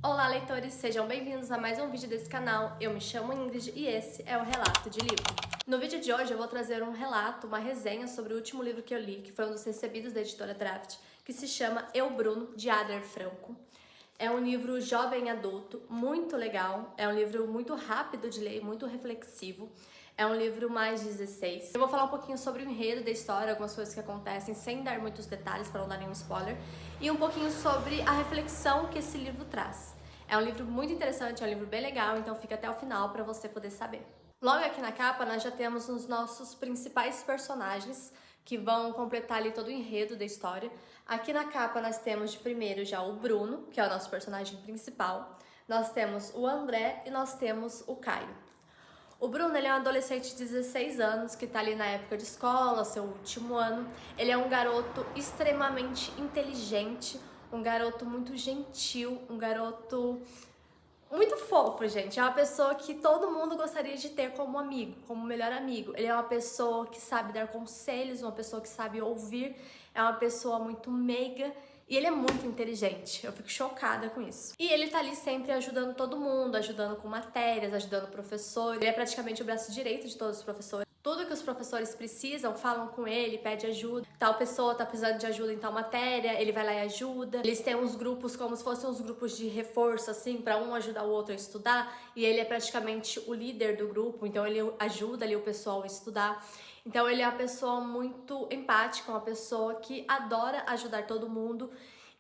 Olá, leitores! Sejam bem-vindos a mais um vídeo desse canal. Eu me chamo Ingrid e esse é o Relato de Livro. No vídeo de hoje eu vou trazer um relato, uma resenha sobre o último livro que eu li, que foi um dos recebidos da editora Draft, que se chama Eu, Bruno, de Ader Franco. É um livro jovem adulto, muito legal, é um livro muito rápido de ler, muito reflexivo. É um livro mais 16. Eu vou falar um pouquinho sobre o enredo da história, algumas coisas que acontecem, sem dar muitos detalhes para não dar nenhum spoiler, e um pouquinho sobre a reflexão que esse livro traz. É um livro muito interessante, é um livro bem legal, então fica até o final para você poder saber. Logo aqui na capa nós já temos os nossos principais personagens que vão completar ali todo o enredo da história. Aqui na capa nós temos de primeiro já o Bruno, que é o nosso personagem principal. Nós temos o André e nós temos o Caio. O Bruno, ele é um adolescente de 16 anos que tá ali na época de escola, seu último ano. Ele é um garoto extremamente inteligente, um garoto muito gentil, um garoto muito fofo, gente. É uma pessoa que todo mundo gostaria de ter como amigo, como melhor amigo. Ele é uma pessoa que sabe dar conselhos, uma pessoa que sabe ouvir, é uma pessoa muito meiga. E ele é muito inteligente, eu fico chocada com isso. E ele tá ali sempre ajudando todo mundo, ajudando com matérias, ajudando o professor. Ele é praticamente o braço direito de todos os professores. Tudo que os professores precisam, falam com ele, pede ajuda. Tal pessoa tá precisando de ajuda em tal matéria, ele vai lá e ajuda. Eles têm uns grupos como se fossem uns grupos de reforço, assim, pra um ajudar o outro a estudar. E ele é praticamente o líder do grupo, então ele ajuda ali o pessoal a estudar. Então ele é uma pessoa muito empática, uma pessoa que adora ajudar todo mundo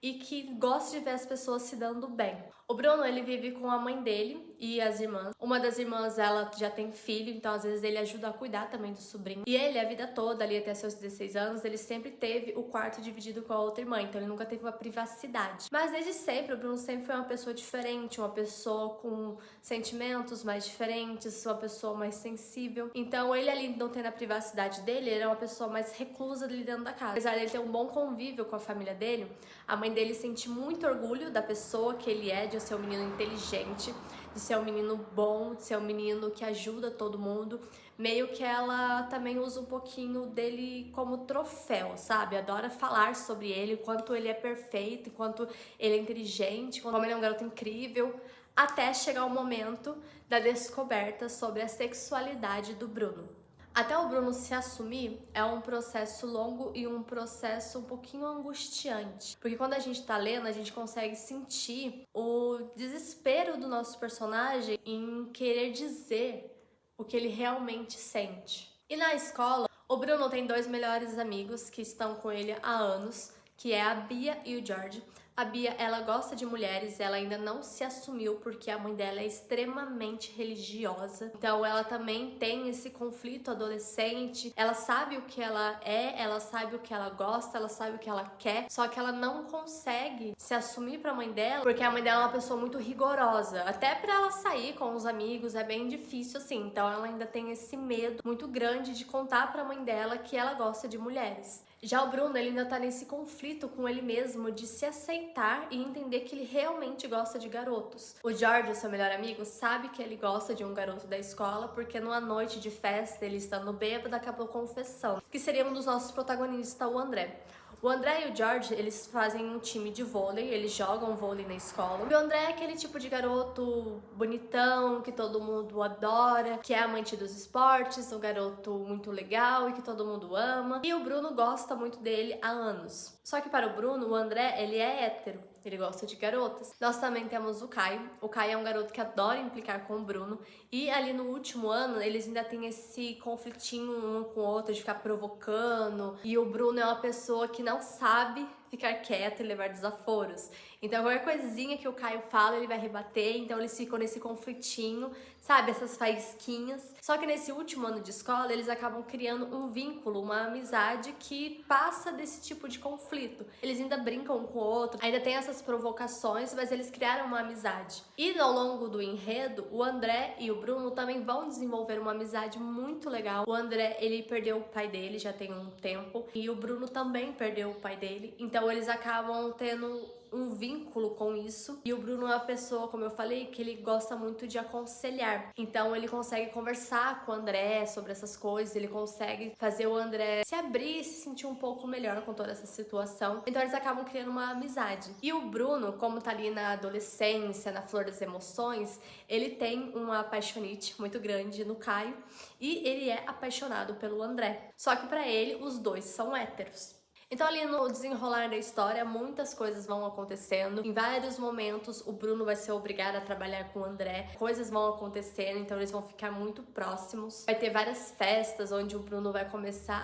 e que gosta de ver as pessoas se dando bem. O Bruno, ele vive com a mãe dele e as irmãs. Uma das irmãs, ela já tem filho, então às vezes ele ajuda a cuidar também do sobrinho. E ele, a vida toda, ali até seus 16 anos, ele sempre teve o quarto dividido com a outra irmã, então ele nunca teve uma privacidade. Mas desde sempre, o Bruno sempre foi uma pessoa diferente, uma pessoa com sentimentos mais diferentes, uma pessoa mais sensível. Então ele ali não tendo a privacidade dele, ele é uma pessoa mais reclusa ali dentro da casa. Apesar dele ter um bom convívio com a família dele, a mãe dele sente muito orgulho da pessoa que ele é, de ser um menino inteligente, de ser um menino bom, de ser um menino que ajuda todo mundo. Meio que ela também usa um pouquinho dele como troféu, sabe? Adora falar sobre ele, o quanto ele é perfeito, o quanto ele é inteligente, como ele é um garoto incrível, até chegar o momento da descoberta sobre a sexualidade do Bruno. Até o Bruno se assumir é um processo longo e um processo um pouquinho angustiante. Porque quando a gente tá lendo, a gente consegue sentir o desespero do nosso personagem em querer dizer o que ele realmente sente. E na escola, o Bruno tem dois melhores amigos que estão com ele há anos, que é a Bia e o George. A Bia, ela gosta de mulheres, ela ainda não se assumiu porque a mãe dela é extremamente religiosa. Então ela também tem esse conflito adolescente. Ela sabe o que ela é, ela sabe o que ela gosta, ela sabe o que ela quer, só que ela não consegue se assumir pra mãe dela, porque a mãe dela é uma pessoa muito rigorosa. Até pra ela sair com os amigos é bem difícil assim. Então ela ainda tem esse medo muito grande de contar pra mãe dela que ela gosta de mulheres. Já o Bruno, ele ainda tá nesse conflito com ele mesmo de se aceitar e entender que ele realmente gosta de garotos. O George, seu melhor amigo, sabe que ele gosta de um garoto da escola porque numa noite de festa, ele estando bêbado, acabou confessando, que seria um dos nossos protagonistas, o André. O André e o George, eles fazem um time de vôlei, eles jogam vôlei na escola. E o André é aquele tipo de garoto bonitão, que todo mundo adora, que é amante dos esportes, um garoto muito legal e que todo mundo ama. E o Bruno gosta muito dele há anos. Só que para o Bruno, o André, ele é hétero, ele gosta de garotas. Nós também temos o Caio. O Caio é um garoto que adora implicar com o Bruno. E ali no último ano, eles ainda têm esse conflitinho um com o outro, de ficar provocando. E o Bruno é uma pessoa que não sabe ficar quieto e levar desaforos. Então qualquer coisinha que o Caio fala, ele vai rebater, então eles ficam nesse conflitinho, sabe, essas faísquinhas. Só que nesse último ano de escola, eles acabam criando um vínculo, uma amizade que passa desse tipo de conflito. Eles ainda brincam um com o outro, ainda tem essas provocações, mas eles criaram uma amizade. E ao longo do enredo, o André e o Bruno também vão desenvolver uma amizade muito legal. O André, ele perdeu o pai dele já tem um tempo, e o Bruno também perdeu o pai dele. Então Então eles acabam tendo um vínculo com isso. E o Bruno é uma pessoa, como eu falei, que ele gosta muito de aconselhar. Então ele consegue conversar com o André sobre essas coisas, ele consegue fazer o André se abrir e se sentir um pouco melhor com toda essa situação. Então eles acabam criando uma amizade. E o Bruno, como tá ali na adolescência, na flor das emoções, ele tem uma paixonite muito grande no Caio e ele é apaixonado pelo André. Só que pra ele, os dois são héteros. Então ali no desenrolar da história, muitas coisas vão acontecendo. Em vários momentos, o Bruno vai ser obrigado a trabalhar com o André. Coisas vão acontecendo, então eles vão ficar muito próximos. Vai ter várias festas onde o Bruno vai começar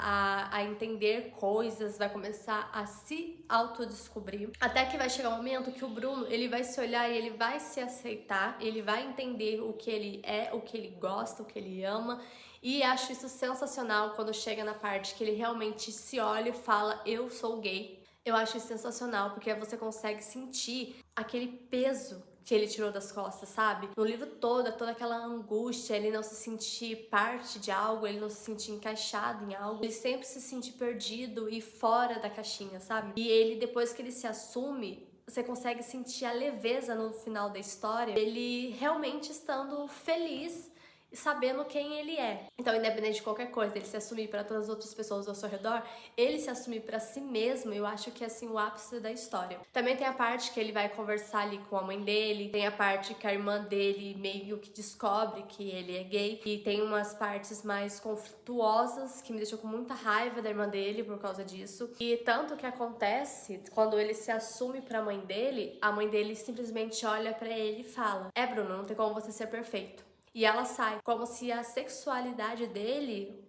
a entender coisas, vai começar a se autodescobrir. Até que vai chegar um momento que o Bruno, ele vai se olhar e ele vai se aceitar, ele vai entender o que ele é, o que ele gosta, o que ele ama. E acho isso sensacional quando chega na parte que ele realmente se olha e fala, eu sou gay. Eu acho isso sensacional, porque você consegue sentir aquele peso que ele tirou das costas, sabe? No livro todo, toda aquela angústia, ele não se sentir parte de algo, ele não se sentir encaixado em algo, ele sempre se sentir perdido e fora da caixinha, sabe? E ele, depois que ele se assume, você consegue sentir a leveza no final da história, ele realmente estando feliz e sabendo quem ele é. Então, independente de qualquer coisa, ele se assumir para todas as outras pessoas ao seu redor, ele se assumir para si mesmo, eu acho que é assim o ápice da história. Também tem a parte que ele vai conversar ali com a mãe dele, tem a parte que a irmã dele meio que descobre que ele é gay, e tem umas partes mais conflituosas que me deixou com muita raiva da irmã dele por causa disso. E tanto que acontece quando ele se assume para a mãe dele simplesmente olha para ele e fala: "É, Bruno, não tem como você ser perfeito." E ela sai, como se a sexualidade dele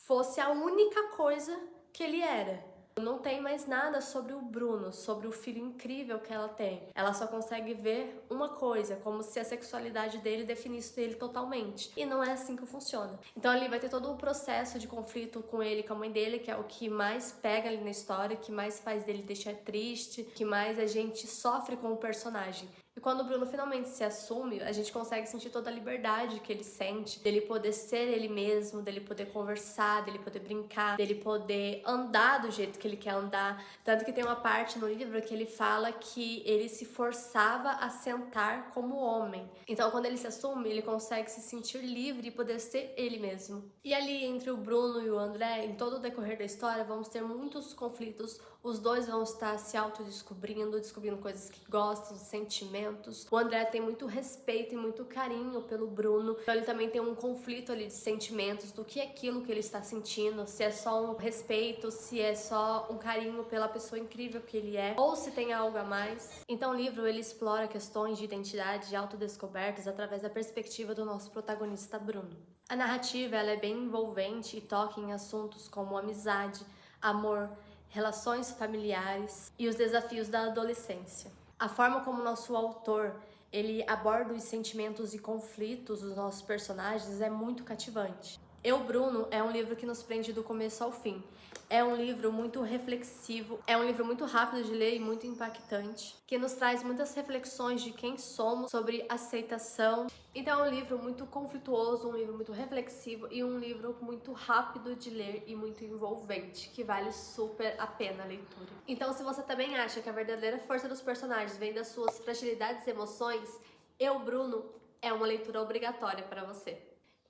fosse a única coisa que ele era. Não tem mais nada sobre o Bruno, sobre o filho incrível que ela tem. Ela só consegue ver uma coisa, como se a sexualidade dele definisse ele totalmente. E não é assim que funciona. Então ali vai ter todo o processo de conflito com ele, com a mãe dele, que é o que mais pega ali na história, que mais faz dele deixar triste, que mais a gente sofre com o personagem. E quando o Bruno finalmente se assume, a gente consegue sentir toda a liberdade que ele sente, dele poder ser ele mesmo, dele poder conversar, dele poder brincar, dele poder andar do jeito que ele quer andar. Tanto que tem uma parte no livro que ele fala que ele se forçava a sentar como homem. Então, quando ele se assume, ele consegue se sentir livre e poder ser ele mesmo. E ali, entre o Bruno e o André, em todo o decorrer da história, vamos ter muitos conflitos. Os dois vão estar se autodescobrindo, descobrindo coisas que gostam, sentimentos. O André tem muito respeito e muito carinho pelo Bruno. Então ele também tem um conflito ali de sentimentos, do que é aquilo que ele está sentindo, se é só um respeito, se é só um carinho pela pessoa incrível que ele é, ou se tem algo a mais. Então o livro ele explora questões de identidade e autodescobertas através da perspectiva do nosso protagonista Bruno. A narrativa ela é bem envolvente e toca em assuntos como amizade, amor, relações familiares e os desafios da adolescência. A forma como o nosso autor ele aborda os sentimentos e conflitos dos nossos personagens é muito cativante. Eu, Bruno, é um livro que nos prende do começo ao fim. É um livro muito reflexivo, é um livro muito rápido de ler e muito impactante, que nos traz muitas reflexões de quem somos, sobre aceitação. Então é um livro muito conflituoso, um livro muito reflexivo e um livro muito rápido de ler e muito envolvente, que vale super a pena a leitura. Então se você também acha que a verdadeira força dos personagens vem das suas fragilidades e emoções, Eu, Bruno é uma leitura obrigatória para você.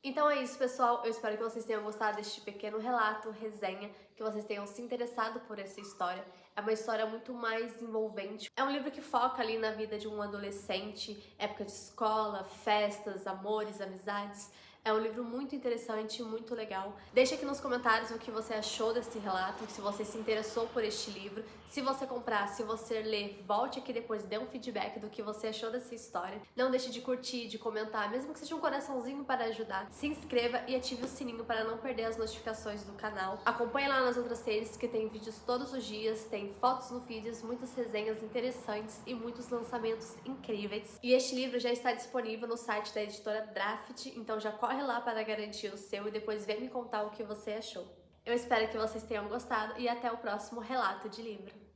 Então é isso, pessoal. Eu espero que vocês tenham gostado deste pequeno relato, resenha, que vocês tenham se interessado por essa história. É uma história muito mais envolvente. É um livro que foca ali na vida de um adolescente, época de escola, festas, amores, amizades. É um livro muito interessante e muito legal. Deixa aqui nos comentários o que você achou desse relato, se você se interessou por este livro. Se você comprar, se você ler, volte aqui depois e dê um feedback do que você achou dessa história. Não deixe de curtir, de comentar, mesmo que seja um coraçãozinho para ajudar. Se inscreva e ative o sininho para não perder as notificações do canal. Acompanhe lá nas outras séries que tem vídeos todos os dias, tem fotos no vídeos, muitas resenhas interessantes e muitos lançamentos incríveis. E este livro já está disponível no site da editora Draft, então já corre lá para garantir o seu e depois vem me contar o que você achou. Eu espero que vocês tenham gostado e até o próximo relato de livro.